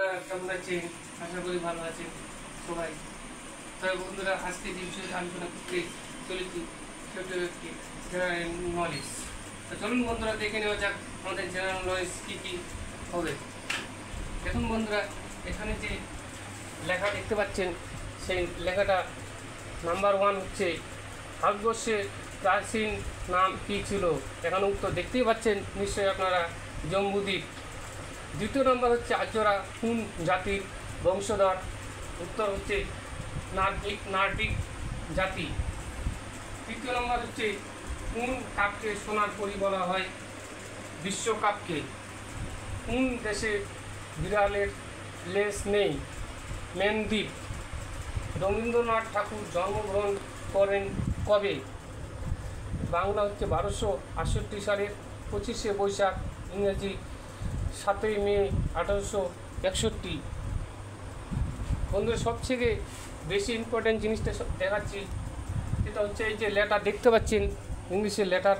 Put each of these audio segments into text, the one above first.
বন্ধুরা কেমন আছেন? আশা করি ভালো আছেন সবাই। তবে বন্ধুরা আজকে যে বিষয়ে আলোচনা করতে চলেছি সেটা হচ্ছে জেনারেল নলেজ। তো চলুন বন্ধুরা দেখে নেওয়া যাক আমাদের জেনারেল নলেজ কী কী হবে। দেখুন বন্ধুরা, এখানে যে লেখা দেখতে পাচ্ছেন সেই লেখাটা নাম্বার 1 হচ্ছে ভারতবর্ষের প্রাচীন নাম কী ছিল। এখানে উত্তর দেখতেই পাচ্ছেন নিশ্চয়ই আপনারা, জম্বুদ্বীপ। দ্বিতীয় নম্বর হচ্ছে আর্যরা কোন জাতির বংশধর। উত্তর হচ্ছে নার্ডিক জাতি। তৃতীয় নম্বর হচ্ছে কোন কাপকে সোনার পরি বলা হয়। বিশ্বকাপকে। কোন দেশে বিড়ালের লেজ নেই। মালদ্বীপ। রবীন্দ্রনাথ ঠাকুর জন্মগ্রহণ করেন কবে। বাংলা হচ্ছে 1268 সালের 25শে বৈশাখ, ইংরেজি 7ই মে 1861। বন্ধুরা সবথেকে বেশি ইম্পর্টেন্ট জিনিসটা দেখাচ্ছি, সেটা হচ্ছে এই যে লেটার দেখতে পাচ্ছেন ইংলিশের লেটার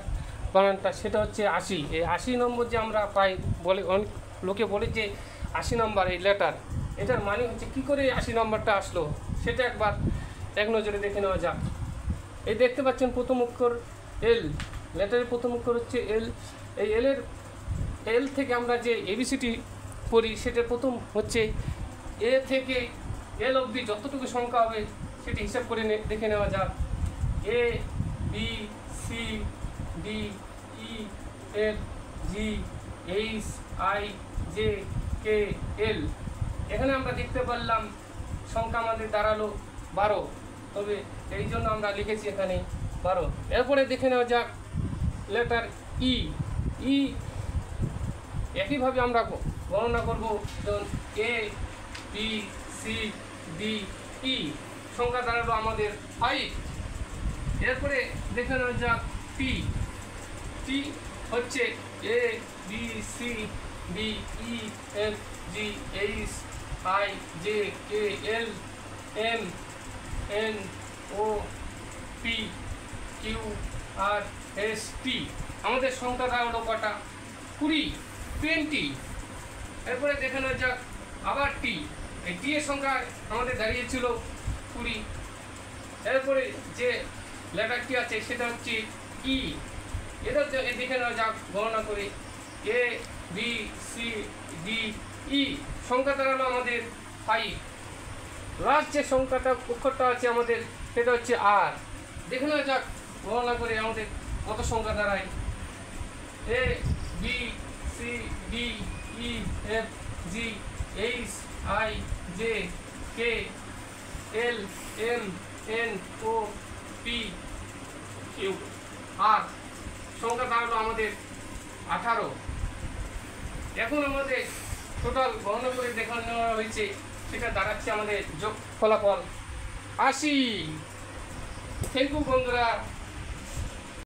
বানানটা, সেটা হচ্ছে 80। এই 80 নম্বর যে আমরা পাই, বলে অনেক লোকে বলে যে 80 নম্বর এই লেটার, এটার মানে হচ্ছে কী করে 80 নম্বরটা আসলো সেটা একবার এক নজরে দেখে নেওয়া যাক। এই দেখতে পাচ্ছেন প্রথম অক্ষর এল, লেটারের প্রথম অক্ষর হচ্ছে এল। এই এল থেকে আমরা যে এবিসিটি পড়ি সেটা প্রথম হচ্ছে এ থেকে এল অবধি যতটুকু সংখ্যা হবে সেটি হিসাব করে দেখে নেওয়া যাক। A B C D E F G H I J K L. এখানে আমরা দেখতে পারলাম সংখ্যা আমাদের দাঁড়ালো 12, তবে এই জন্য আমরা লিখেছি এখানে 12। এরপরে দেখে নেওয়া যাক লেটার ই। ই একইভাবে আমরা গণনা করব, যেমন এ বি সি ডি ই, সংখ্যা দাঁড়ালো আমাদের 5। এরপরে দেখে নেওয়া যাক টি। টি হচ্ছে A B C D E F G H I J K L M N O P Q R S T. আমাদের সংখ্যা দাঁড়ালো কটা? 20। এরপরে দেখে নেওয়া যাক আবার টি। এই টি এর সংখ্যা আমাদের দাঁড়িয়েছিল 20। এরপরে যে লেটারটি আছে সেটা হচ্ছে ই। এটা দেখে নেওয়া যাক গণনা করে। এ বি সি ডি ই, সংখ্যা দাঁড়ালো আমাদের 5। লাস্ট যে সংখ্যাটা অক্ষরটা আছে আমাদের সেটা হচ্ছে আর। দেখে নেওয়া যাক গণনা করে আমাদের কত সংখ্যা দাঁড়ায়। A B C D E F G H I J K L M N O P Q R, সংখ্যা দাঁড়ালো আমাদের 18। এখন আমাদের টোটাল গণনা করে দেখানো নেওয়া হয়েছে, সেটা দাঁড়াচ্ছে আমাদের যোগ ফলাফল 80। থ্যাংক ইউ বন্ধুরা।